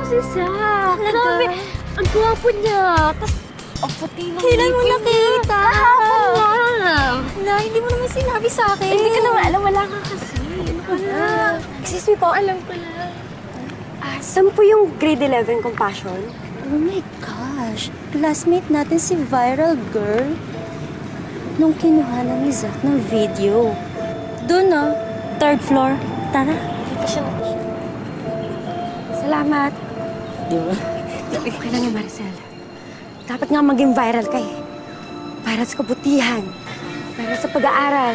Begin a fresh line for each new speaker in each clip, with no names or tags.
si Zach. Grabe, ang gwapo niya. Tapos, ang puti ng
Kailan mo nakita?
Kahapon lang.
Wala, hindi mo naman sinabi sa akin.
Hindi ka naman alam, wala ka kasi. Ano ka na?
Excuse me po.
Alam ko na.
Saan po yung grade 11 compassion? Oh my gosh. Classmate natin si Viral Girl. Nung kinuha na ni Zach ng video. Doon, no? Third floor. Tara. Salamat. Okay lang yung Maricel. Dapat nga maging viral ka eh. Para sa kabutihan. Para sa pag-aaral.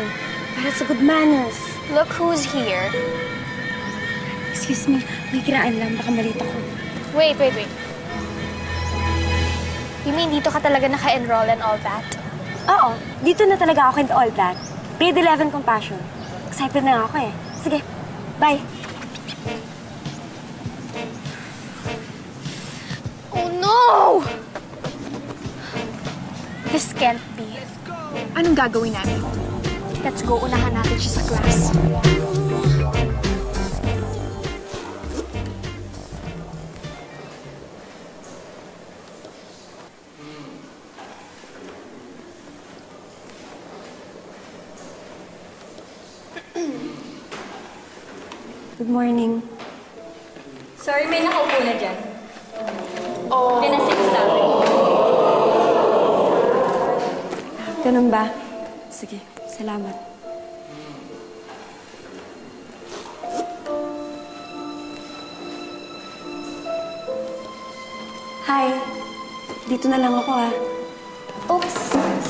Para sa good manners.
Look who's here.
Excuse me, may kiraan lang. Baka malito ko.
Wait. You mean dito ka talaga naka-enroll and all that?
Oo, dito na talaga ako into all that. Grade 11 compassion. Excited na ako eh. Sige, bye.
Oh no! This can't be.
Anong gagawin natin?
Let's go, unahan natin siya sa class.
Good morning.
Sorry, may nakaupo na dyan. Pinasik sa akin.
Ganun ba? Sige, salamat. Hi. Dito na lang ako ah.
Oops,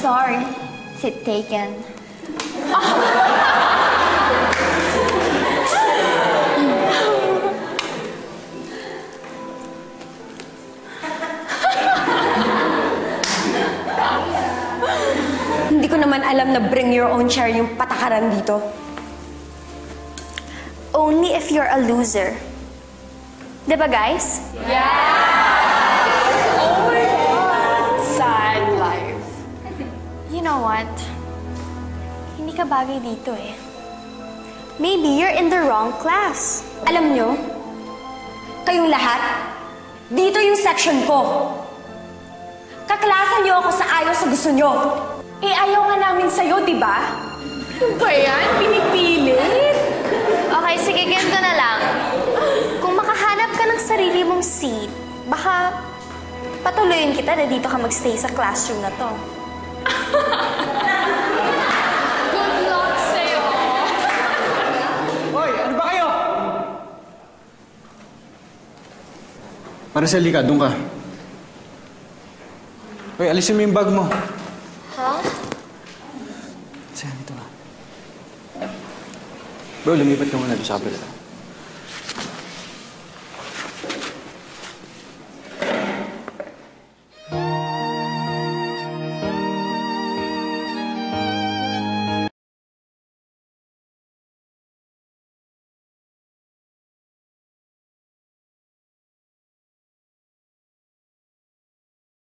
sorry. Seat taken.
Hindi ko naman alam na bring your own chair yung patakaran dito.
Only if you're a loser. Diba, guys?
Sad life.
You know what? Hindi ka bagay dito eh. Maybe you're in the wrong class.
Alam nyo, kayong lahat, dito yung section ko. Kaklasan nyo ako sa ayaw sa gusto nyo.
Eh, ayaw nga namin sa'yo, di ba? Ano ba yan? Pinipilit?
Okay, sige, ganito na lang. Kung makahanap ka ng sarili mong seat, baka patuloyin kita na dito ka magstay sa classroom na to.
Good luck sa'yo.
Hoy, ano ba kayo? Maricel, ka, doon ka. Hoy, alisin mo yung bag mo.
Ha?
Sige, dito ka. Bro, lumipat ka muna doon sa kabila.